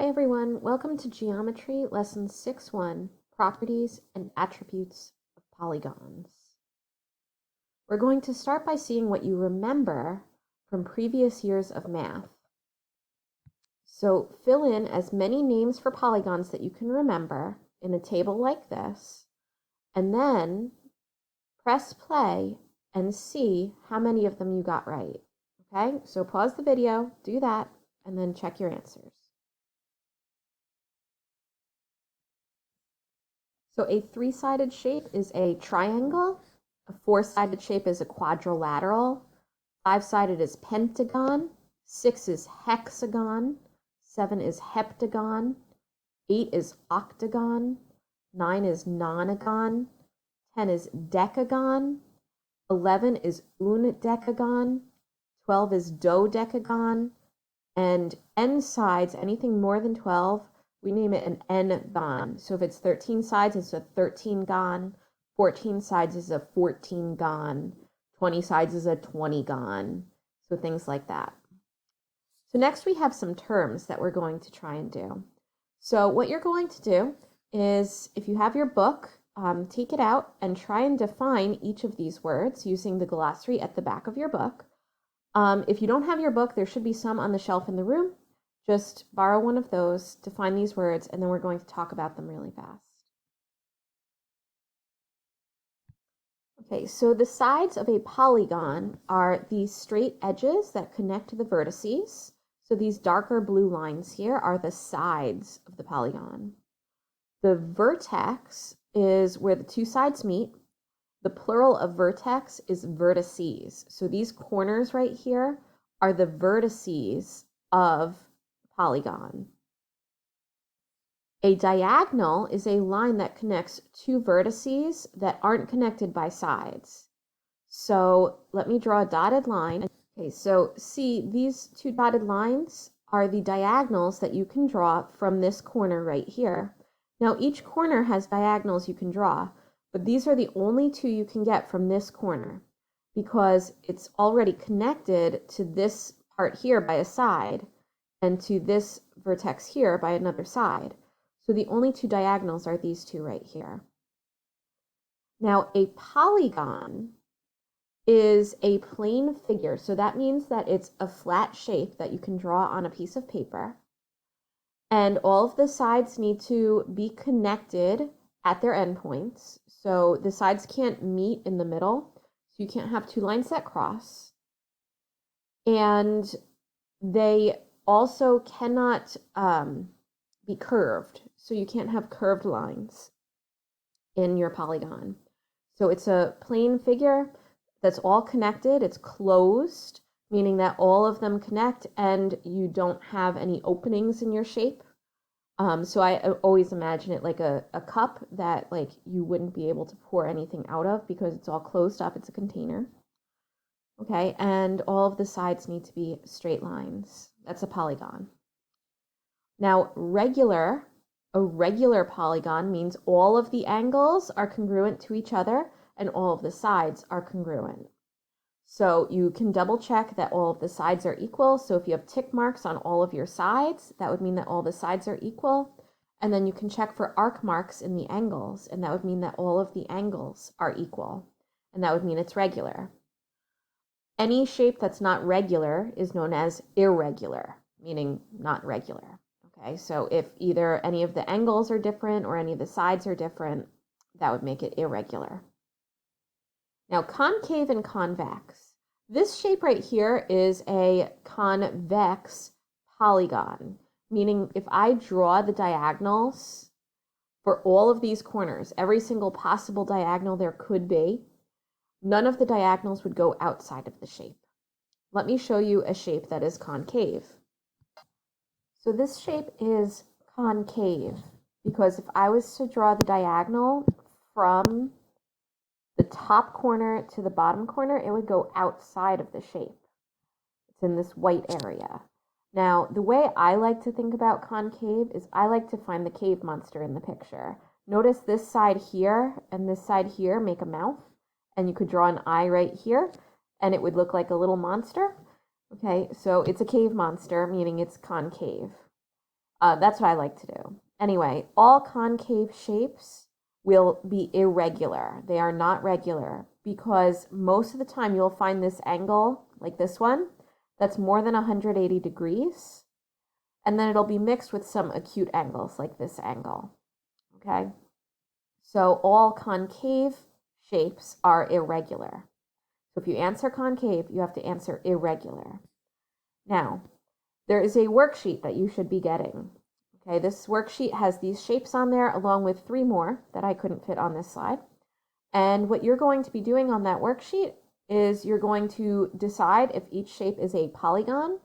Hi everyone, welcome to Geometry Lesson 6-1, Properties and Attributes of Polygons. We're going to start by seeing what you remember from previous years of math. So fill in as many names for polygons that you can remember in a table like this, and then press play and see how many of them you got right. Okay, so pause the video, do that, and then check your answers. So a three-sided shape is a triangle, a four-sided shape is a quadrilateral, five-sided is pentagon, 6 is hexagon, 7 is heptagon, 8 is octagon, 9 is nonagon, 10 is decagon, 11 is undecagon, 12 is dodecagon, and n sides, anything more than 12, we name it an n-gon. So if it's 13 sides, it's a 13-gon. 14 sides is a 14-gon. 20 sides is a 20-gon. So things like that. So next we have some terms that we're going to try and do. So what you're going to do is, if you have your book, take it out and try and define each of these words using the glossary at the back of your book. If you don't have your book, there should be some on the shelf in the room. Just borrow one of those to find these words, and then we're going to talk about them really fast. Okay, so the sides of a polygon are these straight edges that connect the vertices. So these darker blue lines here are the sides of the polygon. The vertex is where the two sides meet. The plural of vertex is vertices. So these corners right here are the vertices of polygon. A diagonal is a line that connects two vertices that aren't connected by sides. So let me draw a dotted line. Okay, so see, these two dotted lines are the diagonals that you can draw from this corner right here. Now each corner has diagonals you can draw, but these are the only two you can get from this corner because it's already connected to this part here by a side and to this vertex here by another side. So the only two diagonals are these two right here. Now a polygon is a plane figure. So that means that it's a flat shape that you can draw on a piece of paper. And all of the sides need to be connected at their endpoints. So the sides can't meet in the middle. So you can't have two lines that cross. And they also cannot be curved. So you can't have curved lines in your polygon. So it's a plane figure that's all connected. It's closed, meaning that all of them connect and you don't have any openings in your shape. So I always imagine it like a cup that like you wouldn't be able to pour anything out of because it's all closed up. It's a container. Okay, and all of the sides need to be straight lines. That's a polygon. Now, a regular polygon means all of the angles are congruent to each other and all of the sides are congruent. So you can double check that all of the sides are equal. So if you have tick marks on all of your sides, that would mean that all the sides are equal. And then you can check for arc marks in the angles, and that would mean that all of the angles are equal. And that would mean it's regular. Any shape that's not regular is known as irregular, meaning not regular. Okay, so if either any of the angles are different or any of the sides are different, that would make it irregular. Now, concave and convex. This shape right here is a convex polygon, meaning if I draw the diagonals for all of these corners, every single possible diagonal there could be, none of the diagonals would go outside of the shape. Let me show you a shape that is concave. So this shape is concave because if I was to draw the diagonal from the top corner to the bottom corner, it would go outside of the shape. It's in this white area. Now, the way I like to think about concave is I like to find the cave monster in the picture. Notice this side here and this side here make a mouth, and you could draw an eye right here, and it would look like a little monster. Okay, so it's a cave monster, meaning it's concave. That's what I like to do. Anyway, all concave shapes will be irregular. They are not regular because most of the time you'll find this angle, like this one, that's more than 180 degrees. And then it'll be mixed with some acute angles, like this angle. Okay? So all concave shapes are irregular. So if you answer concave, you have to answer irregular. Now, there is a worksheet that you should be getting. Okay, this worksheet has these shapes on there along with 3 more that I couldn't fit on this slide. And what you're going to be doing on that worksheet is you're going to decide if each shape is a polygon.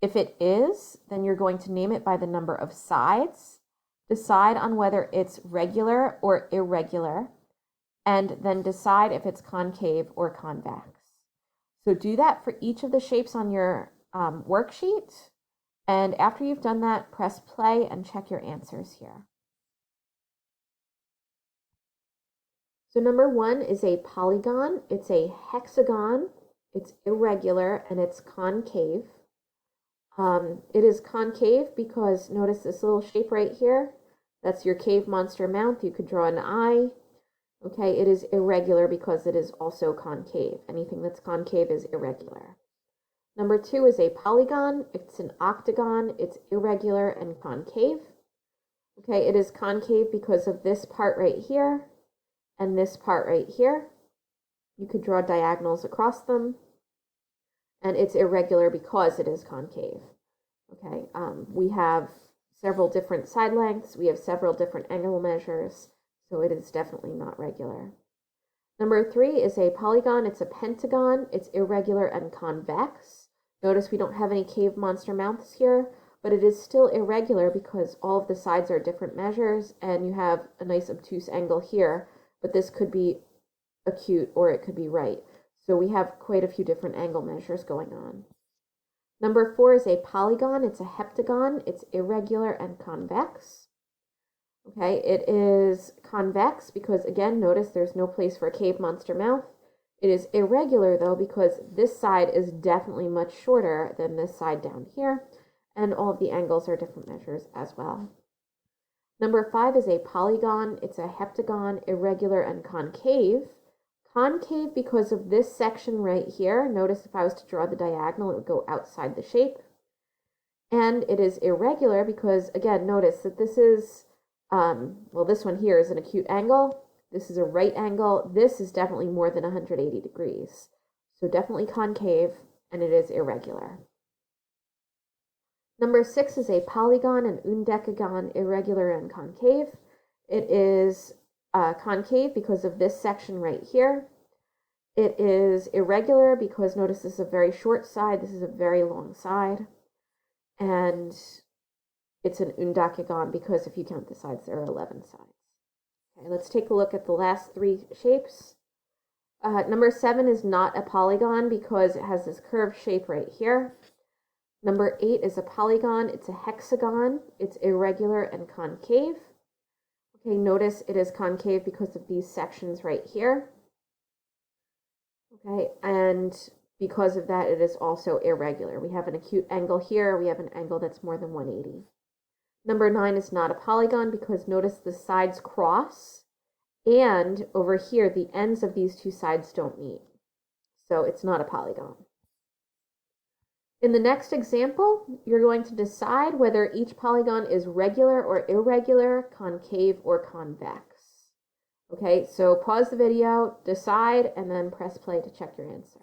If it is, then you're going to name it by the number of sides, decide on whether it's regular or irregular, and then decide if it's concave or convex. So do that for each of the shapes on your worksheet. And after you've done that, press play and check your answers here. So number 1 is a polygon. It's a hexagon. It's irregular and it's concave. It is concave because notice this little shape right here. That's your cave monster mouth. You could draw an eye. Okay, it is irregular because it is also concave. Anything that's concave is irregular. Number 2 is a polygon. It's an octagon. It's irregular and concave. Okay, it is concave because of this part right here and this part right here. You could draw diagonals across them. And it's irregular because it is concave. Okay, we have several different side lengths. We have several different angle measures. So it is definitely not regular. Number 3 is a polygon. It's a pentagon. It's irregular and convex. Notice we don't have any cave monster mouths here, but it is still irregular because all of the sides are different measures and you have a nice obtuse angle here, but this could be acute or it could be right. So we have quite a few different angle measures going on. Number 4 is a polygon. It's a heptagon. It's irregular and convex. Okay, it is convex because, again, notice there's no place for a cave monster mouth. It is irregular, though, because this side is definitely much shorter than this side down here, and all of the angles are different measures as well. Number 5 is a polygon. It's a heptagon, irregular and concave. Concave because of this section right here. Notice if I was to draw the diagonal, it would go outside the shape. And it is irregular because, again, notice that this is, well, this one here is an acute angle. This is a right angle. This is definitely more than 180 degrees. So definitely concave, and it is irregular. Number 6 is a polygon, an undecagon, irregular and concave. It is concave because of this section right here. It is irregular because notice this is a very short side. This is a very long side. And it's an undecagon because if you count the sides, there are 11 sides. Okay, let's take a look at the last 3 shapes. Number 7 is not a polygon because it has this curved shape right here. Number 8 is a polygon. It's a hexagon. It's irregular and concave. Okay, notice it is concave because of these sections right here. Okay, and because of that, it is also irregular. We have an acute angle here. We have an angle that's more than 180. Number 9 is not a polygon because notice the sides cross, and over here, the ends of these 2 sides don't meet. So it's not a polygon. In the next example, you're going to decide whether each polygon is regular or irregular, concave or convex. Okay, so pause the video, decide, and then press play to check your answer.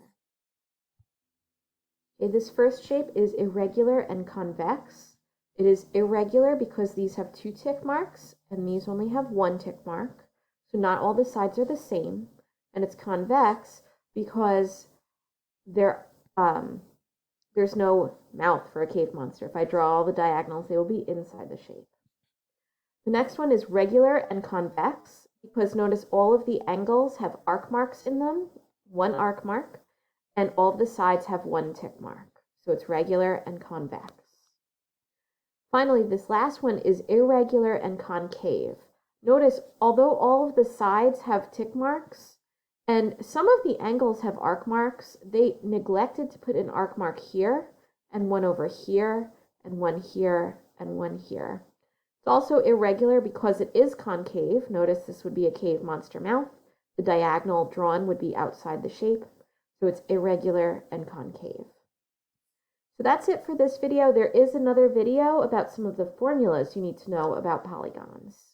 Okay, this first shape is irregular and convex. It is irregular because these have 2 tick marks and these only have 1 tick mark. So not all the sides are the same. And it's convex because there's no mouth for a cave monster. If I draw all the diagonals, they will be inside the shape. The next one is regular and convex because notice all of the angles have arc marks in them, 1 arc mark, and all of the sides have 1 tick mark. So it's regular and convex. Finally, this last one is irregular and concave. Notice, although all of the sides have tick marks, and some of the angles have arc marks, they neglected to put an arc mark here, and one over here, and one here, and one here. It's also irregular because it is concave. Notice this would be a cave monster mouth. The diagonal drawn would be outside the shape, so it's irregular and concave. So that's it for this video. There is another video about some of the formulas you need to know about polygons.